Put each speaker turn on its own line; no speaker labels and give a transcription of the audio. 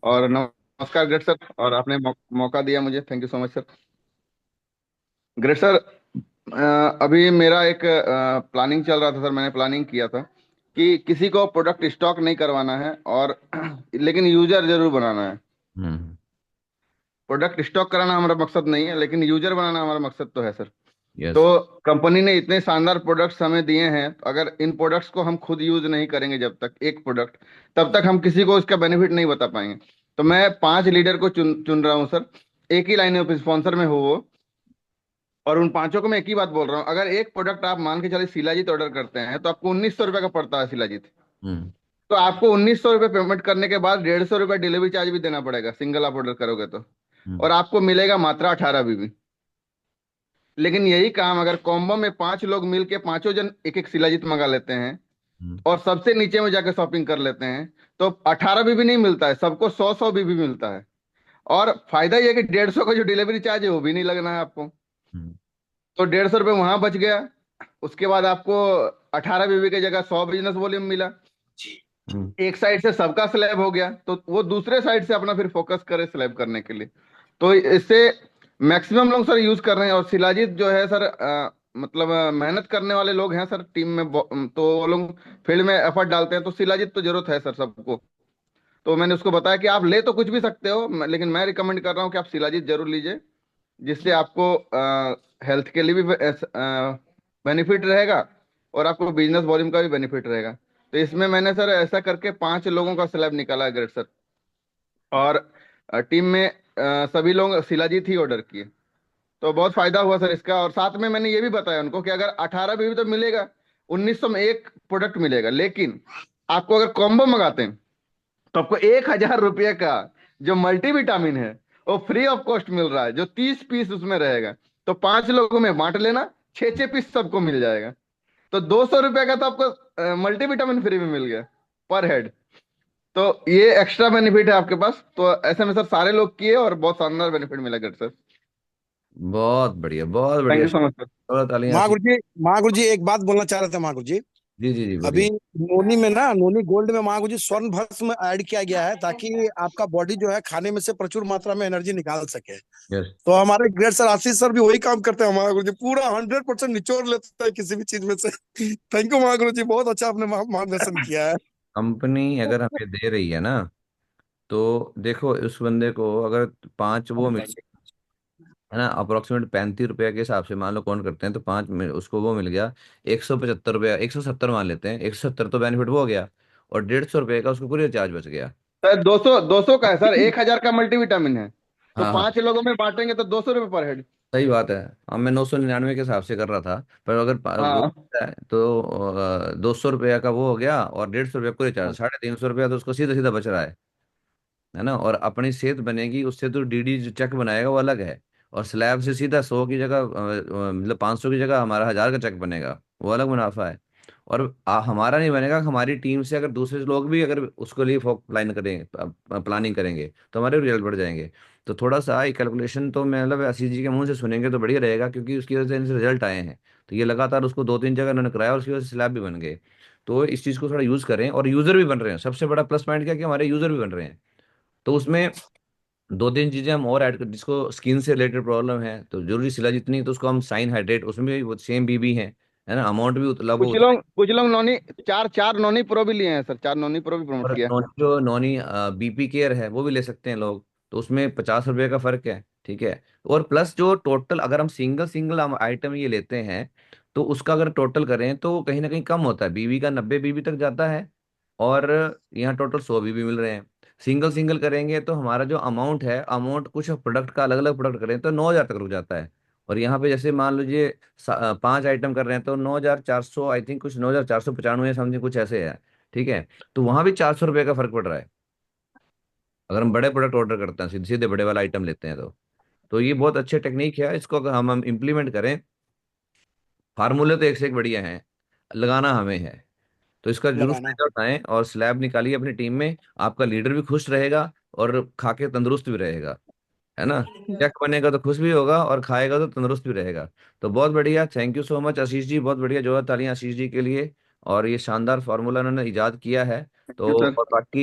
और नमस्कार great sir, और आपने मौका दिया मुझे, thank you so much sir. Great sir, अभी मेरा एक प्लानिंग चल रहा था सर। मैंने प्लानिंग किया था कि किसी को प्रोडक्ट स्टॉक नहीं करवाना है, और लेकिन यूजर जरूर बनाना है।
हम्म।
प्रोडक्ट स्टॉक कराना हमारा मकसद नहीं है, लेकिन यूजर बनाना हमारा मकसद तो है सर। तो
यस।
कंपनी ने इतने शानदार प्रोडक्ट्स हमें दिए हैं, तो अगर इन प्रोडक्ट्स को हम खुद यूज नहीं करेंगे जब तक एक प्रोडक्ट, तब तक हम किसी को इसका बेनिफिट नहीं बता पाएंगे। तो मैं 5 लीडर को चुन चुन रहा हूँ सर। एक ही लाइन ऑफ स्पॉन्सर में हो वो। और उन पांचों को मैं एक ही बात बोल रहा हूँ, अगर एक प्रोडक्ट आप मान के चले शिलाजीत ऑर्डर करते हैं, तो आपको 1900 रुपये का पड़ता है शिलाजीत।
हम्म।
तो आपको 1900 रुपये पेमेंट करने के बाद 150 रुपये डिलीवरी चार्ज भी देना पड़ेगा, सिंगल आप ऑर्डर करोगे तो।
हम्म।
और आपको मिलेगा मात्र 18 बीबी। लेकिन यही काम अगर कॉम्बो में 5 लोग मिल के पांचों जन एक एक शिलाजीत मंगा लेते हैं,
हम्म।
और सबसे नीचे में जाके शॉपिंग कर लेते हैं, तो 18 बीबी नहीं मिलता है, सबको 100 100 बीबी मिलता है। और फायदा ये है कि 150 का जो डिलीवरी चार्ज है वो भी नहीं लगना है आपको।
हम्म।
तो 150 रुपये वहां बच गया। उसके बाद आपको 18 बीबी की जगह 100 बिजनेस वॉल्यूम मिला।
हम्म।
एक साइड से सबका स्लैब हो गया, तो वो दूसरे साइड से अपना फिर फोकस करे स्लैब करने के लिए। तो इससे मैक्सिमम लोग सर यूज कर रहे हैं। और शिलाजीत जो है सर, मतलब मेहनत करने वाले लोग हैं सर टीम में, तो वो लोग फील्ड में एफर्ट डालते हैं, तो शिलाजीत तो जरूरत है सर सबको। तो मैंने उसको बताया कि आप ले तो कुछ भी सकते हो, लेकिन मैं रिकमेंड कर रहा हूँ कि आप शिलाजीत जरूर लीजिए, जिससे आपको हेल्थ के लिए भी बेनिफिट रहेगा, और आपको बिजनेस वॉल्यूम का भी बेनिफिट रहेगा। तो इसमें मैंने सर ऐसा करके 5 लोगों का स्लैब निकाला है ग्रेट सर। और टीम में सभी लोग शिलाजीत ही ऑर्डर किए। तो बहुत फायदा हुआ सर इसका। और साथ में मैंने ये भी बताया उनको कि अगर 18 बीबी तो मिलेगा, 1900 में एक प्रोडक्ट मिलेगा, लेकिन आपको अगर कॉम्बो मंगाते हैं, तो आपको 1000 रुपये का जो मल्टीविटामिन है वो फ्री ऑफ कॉस्ट मिल रहा है, जो 30 पीस उसमें रहेगा। तो 5 लोगों में बांट लेना, 6 6 पीस सबको मिल जाएगा। तो 200 रुपये का तो आपको मल्टीविटामिन फ्री में मिल गया पर हेड। तो ये एक्स्ट्रा बेनिफिट है आपके पास। तो ऐसे में सर सारे लोग किए, और बहुत शानदार बेनिफिट मिला कर सर।
बहुत बढ़िया, बहुत
थैंक
बढ़िया।
You so much sir.
तालियां
महागुरु
आशीष।
जी, महागुरु जी एक बात बोलना चाह रहे थे महागुरु जी।
जी जी जी,
अभी
बोलिए।
नोनी में ना, नोनी गोल्ड में महागुरु जी स्वर्ण भस्म ऐड किया गया है ताकि आपका बॉडी जो है खाने में से प्रचुर मात्रा में एनर्जी निकाल सके।
यस।
तो हमारे ग्रेट सर आशीष सर भी वही काम करते हैं महागुरु जी, पूरा 100% निचोड़ लेते हैं किसी भी चीज में से। थैंक यू महागुरु जी, बहुत अच्छा आपने मार्गदर्शन किया है।
कंपनी अगर हमें दे रही है ना, तो देखो उस बंदे को अगर पांच वो मिल, है ना, अप्रोक्सीमेट 35 रुपए के हिसाब से मान लो कौन करते हैं, तो उसको वो मिल गया 175 रुपया, 170 मान लेते हैं, 170 तो बेनिफिट वो हो गया। और 150 रुपये का उसको कुरियर चार्ज बच गया।
सर 200 का है सर, 1000 का मल्टीविटामिन है। तो
हाँ हाँ,
5 लोगों में बांटेंगे तो 200 रुपये पर हेड।
सही बात है। अब मैं 999 के हिसाब से कर रहा था, पर अगर वो
हाँ।
है तो 200 रुपया का वो हो गया, और 150 रुपया कुरियर चार्ज, 350 रुपया तो उसको सीधा सीधा बच रहा है ना। और अपनी सेहत बनेगी उससे, तो डीडी जो चेक बनाएगा वो अलग है। और स्लैब से सीधा 100 की जगह मतलब 500 की जगह हमारा 1000 का चेक बनेगा, वो अलग मुनाफा है। और हमारा नहीं बनेगा, हमारी टीम से अगर दूसरे लोग भी अगर उसके लिए प्लान करेंगे, प्लानिंग करेंगे, तो हमारे रिजल्ट बढ़ जाएंगे। तो थोड़ा सा एक कैलकुलेशन तो मैं मतलब आशीष जी के मुंह से सुनेंगे तो बढ़िया रहेगा, क्योंकि उसकी वजह से इनसे रिजल्ट आए हैं। तो ये लगातार उसको 2 3 जगह उन्होंने कराया, और उसकी वजह से स्लैब भी बन गए। तो इस चीज़ को थोड़ा यूज़ करें, और यूज़र भी बन रहे हैं। सबसे बड़ा प्लस पॉइंट क्या है कि हमारे यूज़र भी बन रहे हैं। तो उसमें 2 3 चीजें हम और ऐड कर, जिसको स्किन से रिलेटेड प्रॉब्लम है तो जरूरी सिला जितनी, तो उसको हम साइन हाइड्रेट, उसमें भी वो सेम बीबी है ना, अमाउंट भी लगभग उतना
कुछ लोग नॉनी, चार चार नॉनी प्रो भी लिए हैं सर, 4 नॉनी प्रो भी
है।
प्रमोट
और
किया।
जो नॉनी बीपी केयर है वो भी ले सकते हैं लोग। तो उसमें 50 रुपये का फर्क है, ठीक है। और प्लस जो टोटल अगर हम सिंगल सिंगल हम आइटम ये लेते हैं, तो उसका अगर टोटल करें तो कहीं ना कहीं कम होता है। बीबी का 90 बीबी तक जाता है, और यहाँ टोटल 100 बीबी मिल रहे हैं। सिंगल सिंगल करेंगे तो हमारा जो अमाउंट है, अमाउंट कुछ प्रोडक्ट का अलग अलग प्रोडक्ट करें तो 9,000 तक रुक जाता है। और यहाँ पे जैसे मान लीजिए 5 आइटम कर रहे हैं तो 9,400, आई थिंक कुछ 9,495 समथिंग कुछ ऐसे है, ठीक है। तो वहां भी 400 रुपये का फर्क पड़ रहा है, अगर हम बड़े प्रोडक्ट ऑर्डर करते हैं, सीधे सीधे बड़े वाला आइटम लेते हैं तो ये बहुत अच्छे टेक्निक है। इसको अगर हम इम्प्लीमेंट करें, फार्मूले तो एक से एक बढ़िया हैं, लगाना हमें है। तो इसका जरूर
लगाना
फायदा उठाएं, और स्लैब निकालिए अपनी टीम में। आपका लीडर भी खुश रहेगा, और खा के तंदुरुस्त भी रहेगा, है ना। चेक बनेगा तो खुश भी होगा, और खाएगा तो तंदुरुस्त भी रहेगा। तो बहुत बढ़िया, thank you so much Ashish ji, बहुत बढ़िया। जोर तालियां आशीष जी के लिए। और ये शानदार फार्मूला उन्होंने इजाद किया है।
यू
तो
सर।
और बाकी